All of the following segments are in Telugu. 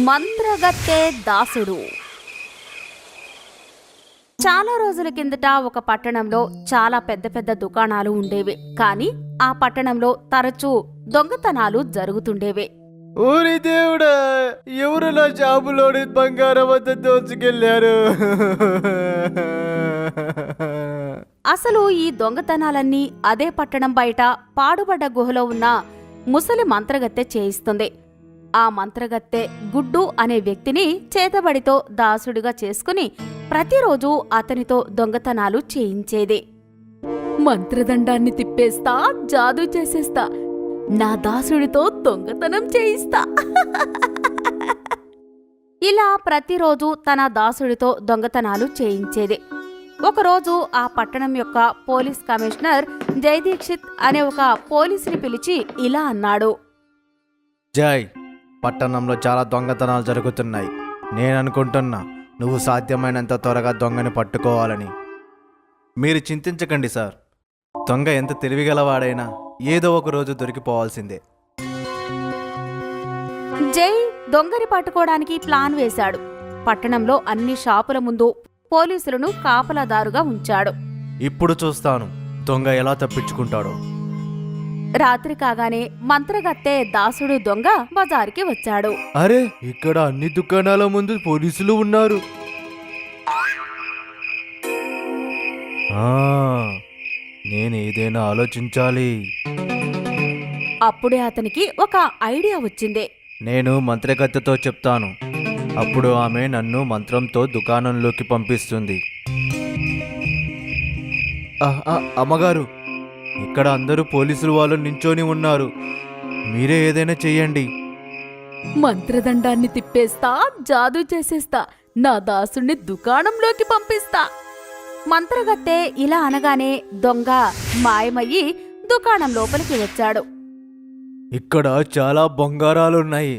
మంత్రగత్తె దాసుడు. చాలా రోజుల కిందట ఒక పట్టణంలో చాలా పెద్ద పెద్ద దుకాణాలు ఉండేవి. కానీ ఆ పట్టణంలో తరచూ దొంగతనాలు జరుగుతుండేవి. ఊరి దేవుడా, ఎవరు నా జాబులోని బంగారం అంతా దోచుకెళ్లారు? అసలు ఈ దొంగతనాలన్నీ అదే పట్టణం బయట పాడుబడ్డ గుహలో ఉన్న ముసలి మంత్రగత్తె చేయిస్తుంది. ఆ మంత్రగత్తె గుడ్డు అనే వ్యక్తిని చేతబడితో దాసుడిగా చేసుకుని ప్రతిరోజు అతనితో దొంగతనాలు చేయించేది. మంత్రదండాన్ని తిప్పేస్తా, జాదూ చేసేస్తా, నా దాసుడితో దొంగతనం చేయిస్తా. ఇలా ప్రతిరోజు తన దాసుడితో దొంగతనాలు చేయించేది. ఒకరోజు ఆ పట్టణం యొక్క పోలీస్ కమిషనర్ జయదీక్షిత్ అనే ఒక పోలీసుని పిలిచి ఇలా అన్నాడు. జై, పట్టణంలో చాలా దొంగతనాలు జరుగుతున్నాయి. నేను అనుకుంటున్నా నువ్వు సాధ్యమైనంత త్వరగా దొంగని పట్టుకోవాలని. మీరు చింతించకండి సార్, దొంగ ఎంత తెలివిగలవాడైనా ఏదో ఒక రోజు దొరికిపోవాల్సిందే. జై దొంగని పట్టుకోవడానికి ప్లాన్ వేశాడు. పట్టణంలో అన్ని షాపుల ముందు పోలీసులను కాపలాదారుగా ఉంచాడు. ఇప్పుడు చూస్తాను దొంగ ఎలా తప్పించుకుంటాడో. రాత్రి కాగానే మంత్రగత్తె దాసుడు దొంగ బజారుకి వచ్చాడు. అరే, ఇక్కడ అన్ని దుకాణాల ముందు పోలీసులు ఉన్నారు. నేను ఏదైనా ఆలోచించాలి. అప్పుడే అతనికి ఒక ఐడియా వచ్చింది. నేను మంత్రగత్తెతో చెప్తాను, అప్పుడు ఆమె నన్ను మంత్రంతో దుకాణంలోకి పంపిస్తుంది. అమ్మగారు, ఇక్కడ అందరూ పోలీసులు వాళ్ళు నించొని ఉన్నారు, మీరే ఏదైనా చెయ్యండి. మంత్రదండాన్ని తిప్పేస్తా, జాదూ చేసేస్తా, నా దాసుణ్ణి దుకాణంలోకి పంపిస్తా. మంత్రగత్తె ఇలా అనగానే దొంగ మాయమయ్యి దుకాణం లోపలికి వచ్చాడు. ఇక్కడ చాలా బంగారాలున్నాయి.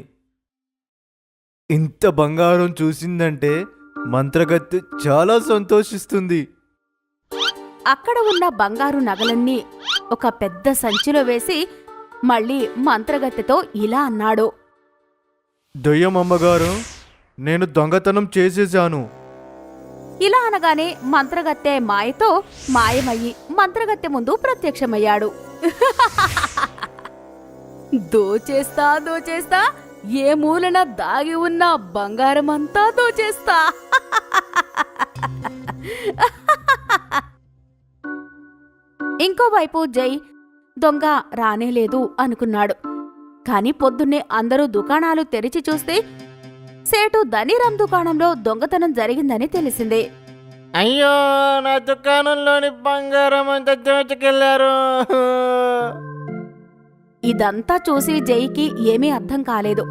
ఇంత బంగారం చూసిందంటే మంత్రగత్తె చాలా సంతోషిస్తుంది. అక్కడ ఉన్న బంగారు నగలన్నీ ఒక పెద్ద సంచిలో వేసి మళ్ళీ మంత్రగత్తెతో ఇలా అన్నాడు. దయ్యం అమ్మగారు, నేను దొంగతనం చేసేశాను. ఇలా అనగానే మంత్రగత్తె మాయతో మాయమయ్యి మంత్రగత్తె ముందు ప్రత్యక్షమయ్యాడు. దోచేస్తా దోచేస్తా, ఏ మూలన దాగి ఉన్న బంగారమంతా దోచేస్తా. ఇంకోవైపు జై దొంగ రానేలేదు అనుకున్నాడు. కాని పొద్దున్నే అందరూ దుకాణాలు తెరిచి చూస్తే సేటు ధనీరామ్ దుకాణంలో దొంగతనం జరిగిందని తెలిసింది. అయ్యో, నా దుకాణంలోని బంగారం అంతా దోచుకెళ్లారు. ఇదంతా చూసి జైకి ఏమీ అర్థం కాలేదు.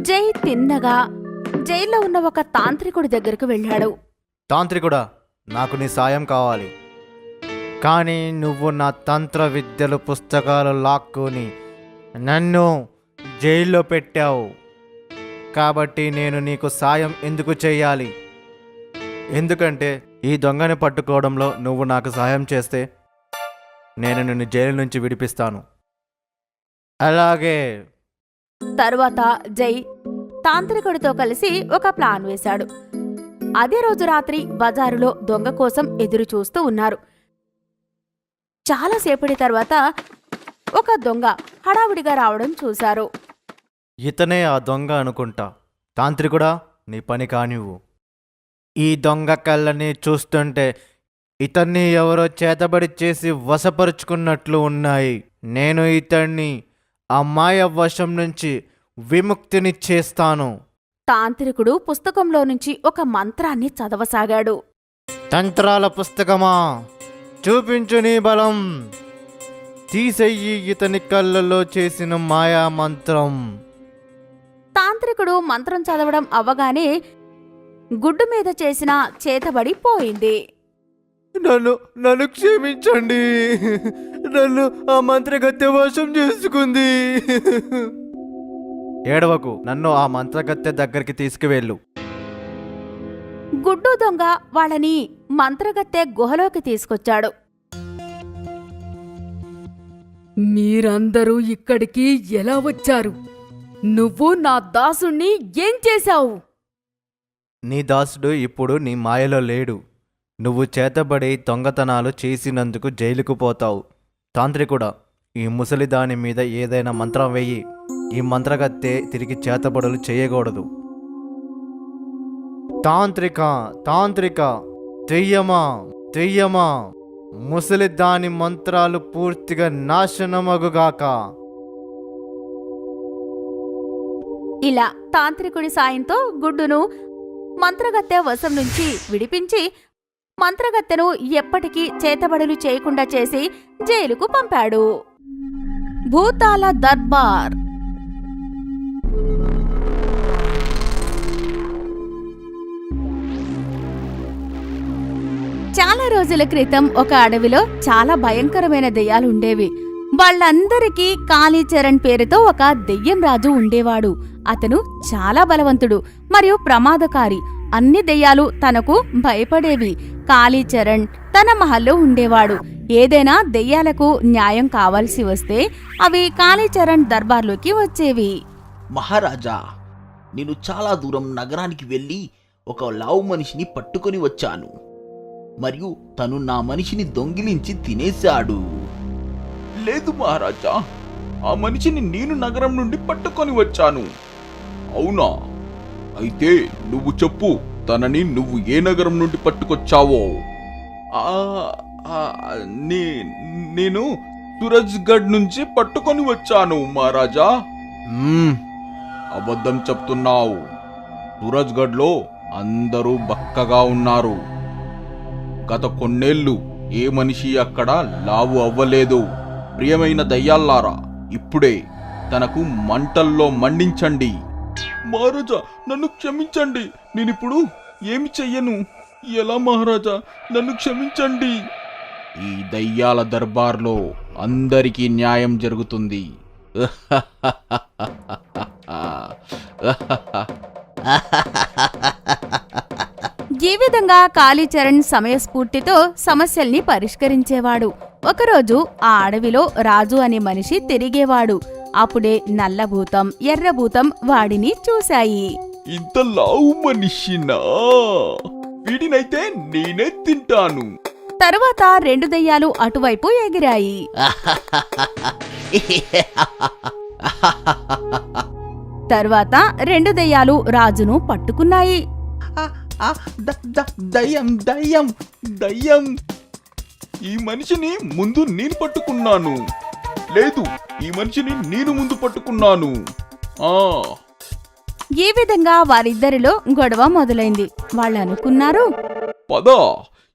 జై తిన్నగా జైల్లో ఉన్న ఒక తాంత్రికుడి దగ్గరకు వెళ్ళాడు. తాంత్రికుడా, నాకు నీ సాయం కావాలి. కానీ నువ్వు నా తంత్ర విద్యలు పుస్తకాలు లాక్కుని నన్ను జైల్లో పెట్టావు. కాబట్టి నేను నీకు సాయం ఎందుకు చెయ్యాలి? ఎందుకంటే ఈ దొంగని పట్టుకోవడంలో నువ్వు నాకు సాయం చేస్తే నేను నిన్ను జైలు నుంచి విడిపిస్తాను. అలాగే. తరువాత జై తాంత్రికుడితో కలిసి ఒక ప్లాన్ వేశాడు. అదే రోజు రాత్రి బజారులో దొంగ కోసం ఎదురు చూస్తూ ఉన్నారు. చాలాసేపటి తర్వాత ఒక దొంగ హడావుడిగా రావడం చూశారు. ఇతనే ఆ దొంగ అనుకుంటా. తాంత్రికుడా, నీ పని కానివ్వు. ఈ దొంగ కళ్ళని చూస్తుంటే ఇతన్ని ఎవరో చేతబడి చేసి వశపరుచుకున్నట్లు ఉన్నాయి. నేను ఇతన్ని ఆ మాయ వశం నుంచి విముక్తిని చేస్తాను. తాంత్రికుడు పుస్తకంలో నుంచి ఒక మంత్రాన్ని చదవసాగాడు. తంత్రాల పుస్తకమా, చూపించు నీ బలం. తీసెయ్యి ఇతని కళ్ళలో చేసిన మాయా మంత్రం. తాంత్రికుడు మంత్రం చదవడం అవ్వగానే గుడ్డు మీద చేసిన చేతబడి పోయింది. నన్ను క్షమించండి, నన్ను ఆ మంత్రగత్తె వశం చేసుకుంది. ఏడవకు, నన్ను ఆ మంత్రగత్తె దగ్గరికి తీసుకువెళ్ళు. గుడ్డు దొంగ వాళ్ళని మంత్రగత్తె గుహలోకి తీసుకొచ్చాడు. మీరందరూ ఇక్కడికి ఎలా వచ్చారు? నువ్వు నా దాసుణ్ణి ఏం చేశావు? నీ దాసుడు ఇప్పుడు నీ మాయలో లేడు. నువ్వు చేతబడి దొంగతనాలు చేసినందుకు జైలుకు పోతావు. తాంత్రికుడా, ఈ ముసలి దాని మీద ఏదైనా మంత్రం వెయ్యి. ఈ మంత్రగత్తె తిరిగి చేతబడులు చేయకూడదు. తాంత్రిక తాంత్రిక, దెయ్యమా దెయ్యమా, ముసలి దాని మంత్రాలు పూర్తిగా నాశనమగుగాక. ఇలా తాంత్రికుడి సాయంతో గుడ్డును మంత్రగత్తె వశం నుంచి విడిపించి మంత్రగత్తెను ఎప్పటికీ చేతబడులు చేయకుండా చేసి జైలుకు పంపాడు. భూతాల దర్బార్. చాలా రోజుల క్రితం ఒక అడవిలో చాలా భయంకరమైన దెయ్యాలుండేవి. వాళ్ళందరికీ కాళీచరణ్ పేరుతో ఒక దెయ్యం రాజు ఉండేవాడు. అతను చాలా బలవంతుడు మరియు ప్రమాదకారి. అన్ని దెయ్యాలు తనకు భయపడేవి. కాళీచరణ్ తన మహల్లో ఉండేవాడు. ఏదైనా దెయ్యాలకు న్యాయం కావాల్సి వస్తే అవి కాళీచరణ్ దర్బార్లోకి వచ్చేవి. మహారాజా, నేను చాలా దూరం నగరానికి వెళ్ళి ఒక లావు మనిషిని పట్టుకొని వచ్చాను. మరియు తను నా మనిషిని దొంగిలించి తినేశాడు. లేదు మహారాజా, ఆ మనిషిని నేను నగరం నుండి పట్టుకొని వచ్చాను. అవునా? అయితే నువ్వు చెప్పు, తనని నువ్వు ఏ నగరం నుండి పట్టుకొచ్చావో. నేను సూరజ్గఢ్ నుంచి పట్టుకొని వచ్చాను మహారాజా. అబద్ధం చెప్తున్నావు. సూరజ్గఢ్లో అందరూ బక్కగా ఉన్నారు. గత కొన్నేళ్లు ఏ మనిషి అక్కడ లావు అవ్వలేదు. ప్రియమైన దయ్యాల్లారా, ఇప్పుడే తనకు మంటల్లో మండించండి. మహారాజా, నన్ను క్షమించండి. నేనిప్పుడు ఏమి చెయ్యను. ఎలా మహారాజా, నన్ను క్షమించండి. ఈ దయ్యాల దర్బార్లో అందరికీ న్యాయం జరుగుతుంది. ఈ విధంగా కాళీచరణ్ సమయస్ఫూర్తితో సమస్యల్ని పరిష్కరించేవాడు. ఒకరోజు ఆ అడవిలో రాజు అనే మనిషి తిరిగేవాడు. అప్పుడే నల్లభూతం, ఎర్రభూతం వాడిని చూశాయి. ఇంత లావు మనిషినా? వీడినైతే నేనే తింటాను. తరువాత రెండు దెయ్యాలు అటువైపు ఎగిరాయి. తర్వాత రెండు దెయ్యాలు రాజును పట్టుకున్నాయి. దయ్యం దయ్యం దయ్యం, ఈ మనిషిని ముందు నేను పట్టుకున్నాను. లేదు, ఈ మనిషిని నేను ముందు పట్టుకున్నాను. ఈ విధంగా వారిద్దరిలో గొడవ మొదలైంది. వాళ్ళు అనుకున్నారు, పద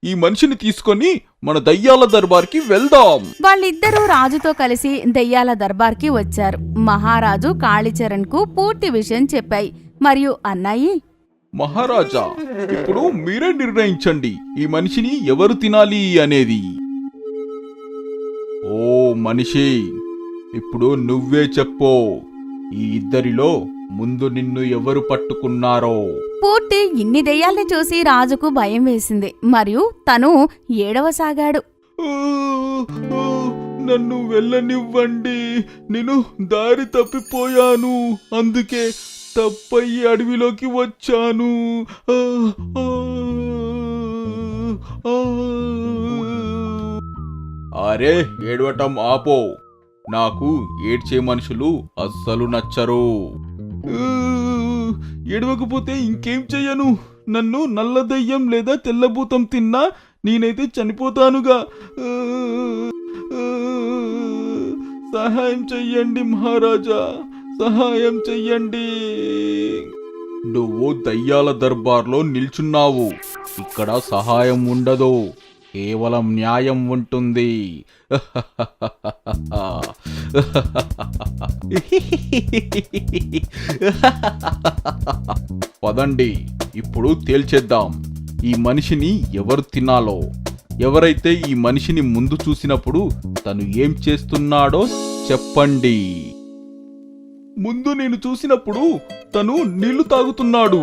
ఈ మనిషిని తీసుకొని మన దయ్యాల దర్బార్కి వెళ్దాం. వాళ్ళిద్దరూ రాజుతో కలిసి దెయ్యాల దర్బార్కి వచ్చారు. మహారాజు కాళీచరణ్ కు పూర్తి విషయం చెప్పాయి మరియు అన్నాయి, మహారాజా, ఇప్పుడు మీరే నిర్ణయించండి ఈ మనిషిని ఎవరు తినాలి అనేది. ఓ మనిషి, ఇప్పుడు నువ్వే చెప్పు, ఈ ఇద్దరిలో ముందు నిన్ను ఎవరు పట్టుకున్నారో. పూర్తి ఇన్ని దెయ్యాల్ని చూసి రాజుకు భయం వేసింది మరియు తను ఏడవసాగాడు. నన్ను వెళ్ళనివ్వండి, నేను దారి తప్పిపోయాను, అందుకే తప్పయ్యి అడవిలోకి వచ్చాను. అరే, ఏడవటం ఆపో. నాకు ఏడ్చే మనుషులు అస్సలు నచ్చరు. ఏడవకపోతే ఇంకేం చెయ్యను. నన్ను నల్ల దయ్యం లేదా తెల్లభూతం తిన్నా నేనైతే చనిపోతానుగా. సహాయం చెయ్యండి మహారాజా, సహాయం చెయ్యండి. నువ్వు దయ్యాల దర్బార్లో నిల్చున్నావు. ఇక్కడ సహాయం ఉండదు, కేవలం న్యాయం ఉంటుంది. పదండి, ఇప్పుడు తేల్చేద్దాం ఈ మనిషిని ఎవరు తినాలో. ఎవరైతే ఈ మనిషిని ముందు చూసినప్పుడు తను ఏం చేస్తున్నాడో చెప్పండి. ముందు నేను చూసినప్పుడు తను నీళ్లు తాగుతున్నాడు.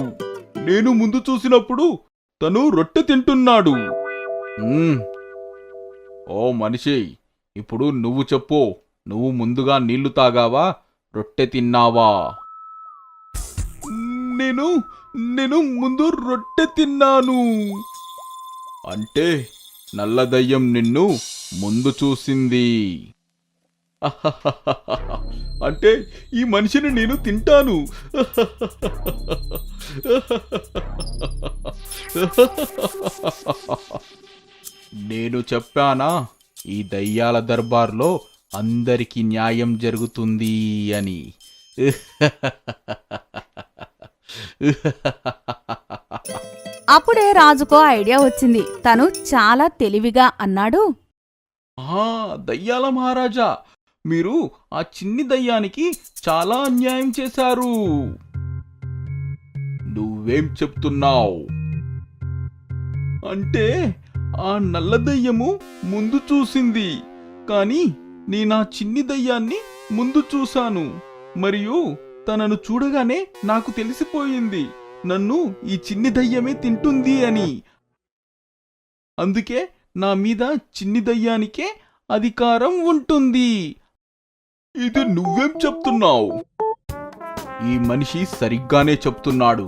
నేను ముందు చూసినప్పుడు తను రొట్టె తింటున్నాడు. ఓ మనిషి, ఇప్పుడు నువ్వు చెప్పు, నువ్వు ముందుగా నీళ్లు తాగావా, రొట్టె తిన్నావా? నేను నేను ముందు రొట్టె తిన్నాను. అంటే నల్ల దయ్యం నిన్ను ముందు చూసింది. అంటే ఈ మనిషిని నేను తింటాను. నేను చెప్పానా ఈ దయ్యాల దర్బార్లో అందరికీ న్యాయం జరుగుతుంది అని. అప్పుడే రాజుకో ఐడియా వచ్చింది. తను చాలా తెలివిగా అన్నాడు, దయ్యాల మహారాజా, మీరు ఆ చిన్ని దయ్యానికి చాలా అన్యాయం చేశారు. నువ్వేం చెప్తున్నావు? అంటే ఆ నల్ల దయ్యము ముందు చూసింది, కాని నేనా చిన్ని దయ్యాన్ని ముందు చూశాను. మరియు తనను చూడగానే నాకు తెలిసిపోయింది నన్ను ఈ చిన్ని దయ్యమే తింటుంది అని. అందుకే నా మీద చిన్ని దయ్యానికే అధికారం ఉంటుంది. ఇది నువ్వేం చెప్తున్నావు? ఈ మనిషి సరిగ్గానే చెప్తున్నాడు.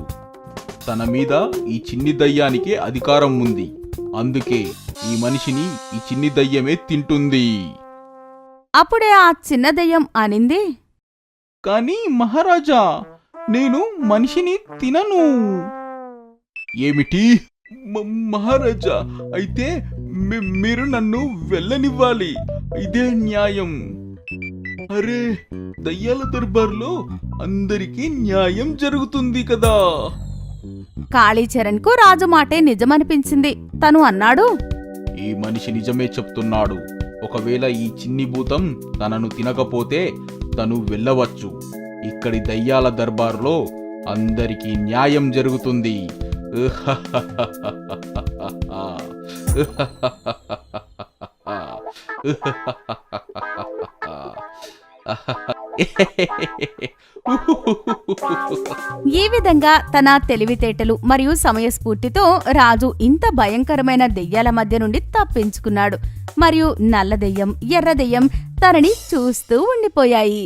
తన మీద ఈ చిన్ని దయ్యానికే అధికారం ఉంది. అందుకే ఈ మనిషిని ఈ చిన్ని దయ్యమే తింటుంది. అప్పుడే ఆ చిన్న దయ్యం అనింది, కానీ మహారాజా, నేను మనిషిని తినను. ఏమిటి? మహారాజా, అయితే మీరు నన్ను వెళ్ళనివ్వాలి. ఇదే న్యాయం. అరే, దయ్యాల దర్బార్లో అందరికీ న్యాయం జరుగుతుంది కదా. కాళీచరణ్ కు రాజు మాటే నిజమనిపించింది. తను అన్నాడు, ఈ మనిషి నిజమే చెప్తున్నాడు. ఒకవేళ ఈ చిన్ని భూతం తనను తినకపోతే తను వెళ్ళవచ్చు. ఇక్కడి దయ్యాల దర్బార్లో అందరికీ న్యాయం జరుగుతుంది. ఈ విధంగా తన తెలివితేటలు మరియు సమయస్ఫూర్తితో రాజు ఇంత భయంకరమైన దెయ్యాల మధ్య నుండి తప్పించుకున్నాడు. మరియు నల్ల దెయ్యం, ఎర్ర దెయ్యం తనని చూస్తూ ఉండిపోయాయి.